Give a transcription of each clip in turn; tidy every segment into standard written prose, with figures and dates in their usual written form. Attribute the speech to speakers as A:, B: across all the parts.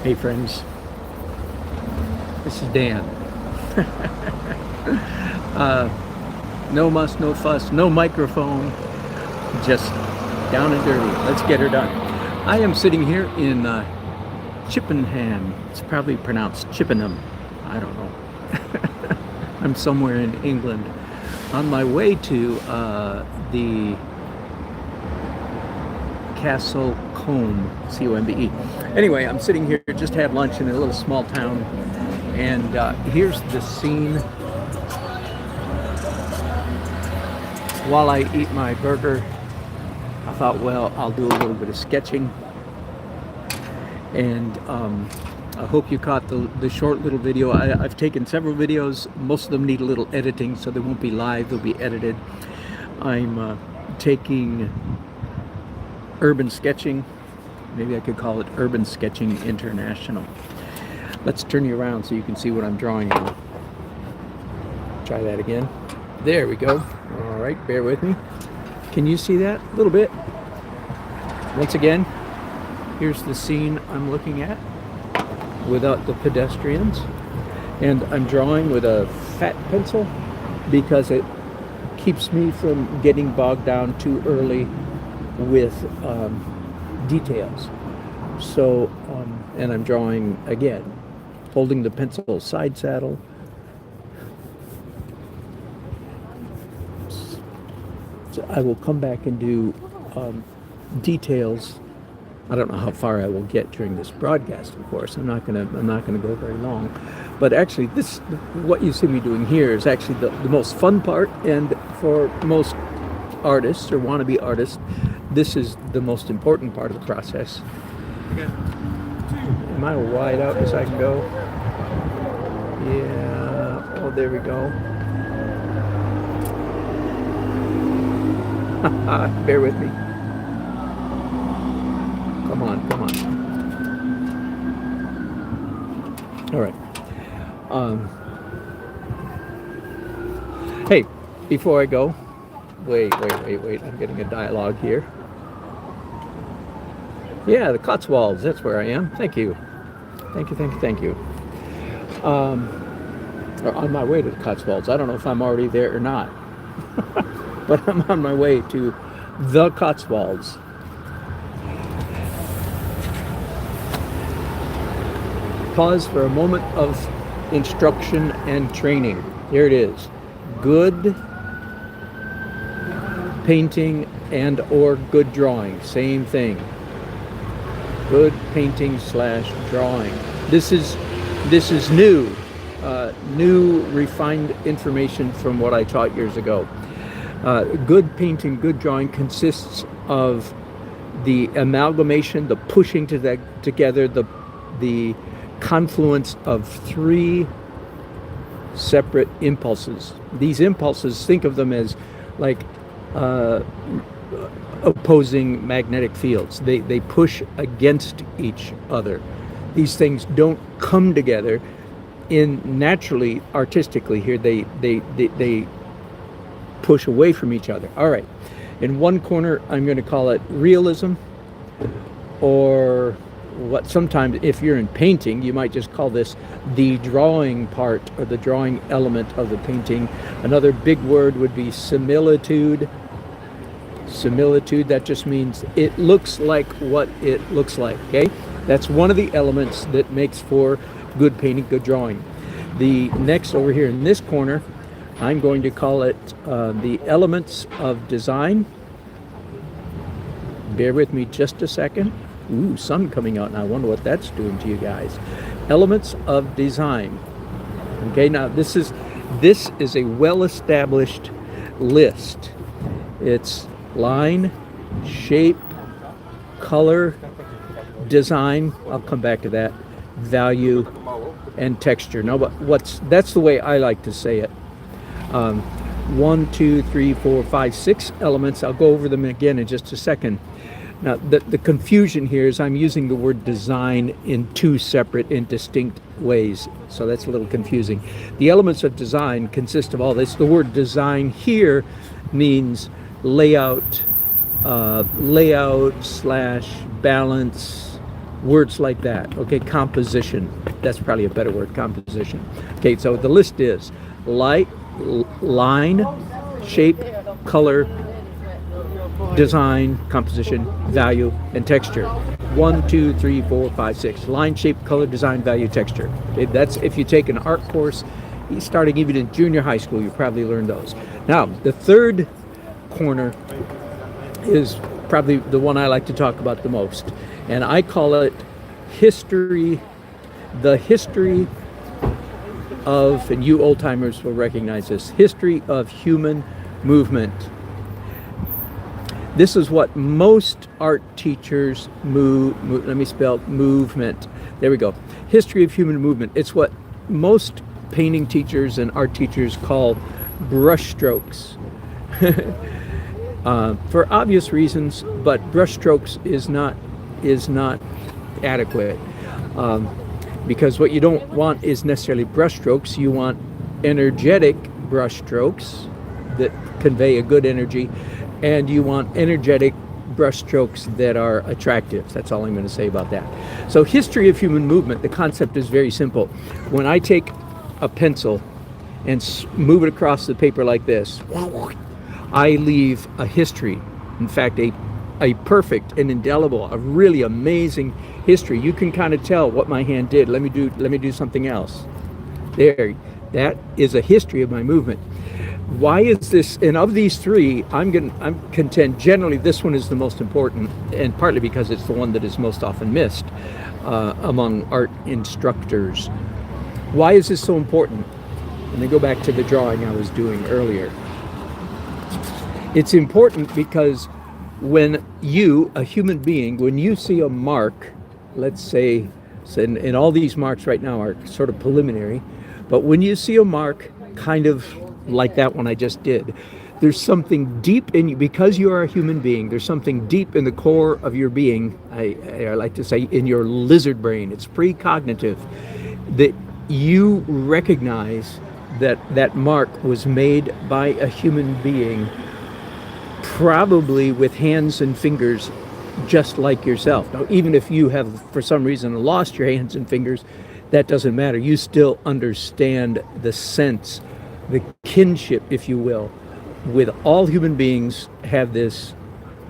A: Hey friends, this is Dan. No muss, no fuss, no microphone, just down and dirty. Let's get her done. I am sitting here in Chippenham. It's probably pronounced Chippenham. I don't know. I'm somewhere in England on my way to the Castle Combe, C-O-M-B-E. Anyway, I'm sitting here, just had lunch in a little small town, and here's the scene while I eat my burger. I thought, well, I'll do a little bit of sketching, and I hope you caught the short little video. I've taken several videos. Most of them need a little editing, so they won't be live, they'll be edited. I'm taking urban sketching. Maybe I could call it Urban Sketching International. Let's turn you around so you can see what I'm drawing on. Try that again. There we go. All right, bear with me. Can you see that? A little bit. Once again, here's the scene I'm looking at without the pedestrians. And I'm drawing with a fat pencil because it keeps me from getting bogged down too early with details. So, and I'm drawing again, holding the pencil side saddle. So I will come back and do details. I don't know how far I will get during this broadcast, of course. I'm not gonna go very long. But actually, what you see me doing here is actually the most fun part, and for most artists or wannabe artists, this is the most important part of the process. Am I wide out as I can go? Yeah. Oh, there we go. Bear with me. Come on. All right. Hey, before I go, wait. I'm getting a dialogue here. Yeah, the Cotswolds, that's where I am. Thank you. I'm on my way to the Cotswolds. I don't know if I'm already there or not. But I'm on my way to the Cotswolds. Pause for a moment of instruction and training. Here it is. Good painting and or good drawing. Same thing. Good painting / drawing. This is new refined information from what I taught years ago. Good painting, good drawing consists of the amalgamation, the pushing together, the confluence of three separate impulses. These impulses, think of them as like opposing magnetic fields. They push against each other. These things don't come together in naturally, artistically here. They push away from each other. All right. In one corner, I'm going to call it realism, or what sometimes, if you're in painting, you might just call this the drawing part or the drawing element of the painting. Another big word would be similitude. Similitude, that just means it looks like what it looks like, okay? That's one of the elements that makes for good painting, good drawing. The next over here in this corner, I'm going to call it the elements of design. Bear with me just a second. Ooh, sun coming out, and I wonder what that's doing to you guys. Elements of design. Okay, now this is a well-established list. It's line, shape, color, design. I'll come back to that. Value and texture. No, but that's the way I like to say it. 1, 2, 3, 4, 5, 6 elements. I'll go over them again in just a second. Now, the confusion here is I'm using the word design in two separate and distinct ways, so that's a little confusing. The elements of design consist of all this. The word design here means layout / balance, words like that. Okay, composition. That's probably a better word, composition. Okay, so the list is light, line, shape, color, design, composition, value, and texture. 1, 2, 3, 4, 5, 6. Line, shape, color, design, value, texture. Okay, that's if you take an art course starting even in junior high school, you probably learned those. Now, the third corner is probably the one I like to talk about the most, and I call it history, the history of, and you old timers will recognize this, history of human movement. This is what most art teachers let me spell movement. There we go. History of human movement. It's what most painting teachers and art teachers call brush strokes. For obvious reasons, but brush strokes is not adequate, because what you don't want is necessarily brush strokes. You want energetic brush strokes that convey a good energy, and you want energetic brush strokes that are attractive. That's all I'm going to say about that. So history of human movement, the concept is very simple. When I take a pencil and move it across the paper like this, I leave a history. In fact, a perfect and indelible, a really amazing history. You can kind of tell what my hand did. Let me do something else. There, that is a history of my movement. Why is this? And of these three, I'm content. Generally, this one is the most important, and partly because it's the one that is most often missed among art instructors. Why is this so important? Let me go back to the drawing I was doing earlier. It's important because when you, a human being, when you see a mark, let's say, and all these marks right now are sort of preliminary, but when you see a mark kind of like that one I just did, there's something deep in you, because you are a human being, there's something deep in the core of your being, I like to say in your lizard brain, it's precognitive, that you recognize that that mark was made by a human being, probably with hands and fingers just like yourself. Now, even if you have for some reason lost your hands and fingers, that doesn't matter. You still understand the sense, the kinship, if you will, with all human beings have this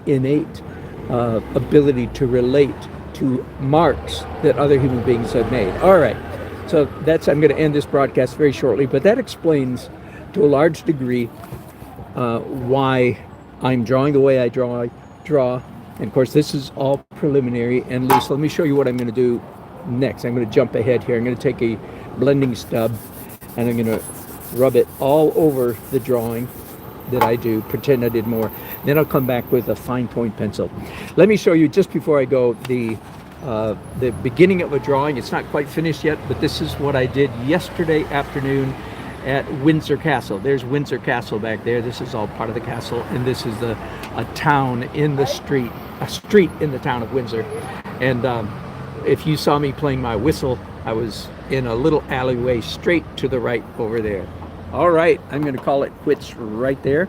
A: innate ability to relate to marks that other human beings have made. All right. So I'm going to end this broadcast very shortly, but that explains to a large degree why I'm drawing the way I draw. And of course, this is all preliminary and loose. Let me show you what I'm going to do next. I'm going to jump ahead here. I'm going to take a blending stub and I'm going to rub it all over the drawing that I do, pretend I did more. Then I'll come back with a fine point pencil. Let me show you, just before I go, the beginning of a drawing. It's not quite finished yet, but this is what I did yesterday afternoon at Windsor Castle. There's Windsor Castle back there. This is all part of the castle, and this is a town in the street, a street in the town of Windsor. And if you saw me playing my whistle, I was in a little alleyway straight to the right over there. All right, I'm going to call it quits right there.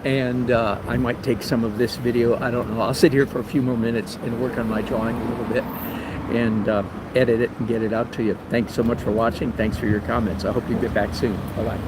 A: And I might take some of this video, I don't know. I'll sit here for a few more minutes and work on my drawing a little bit and edit it and get it out to you. Thanks so much for watching. Thanks for your comments. I hope you get back soon. Bye-bye.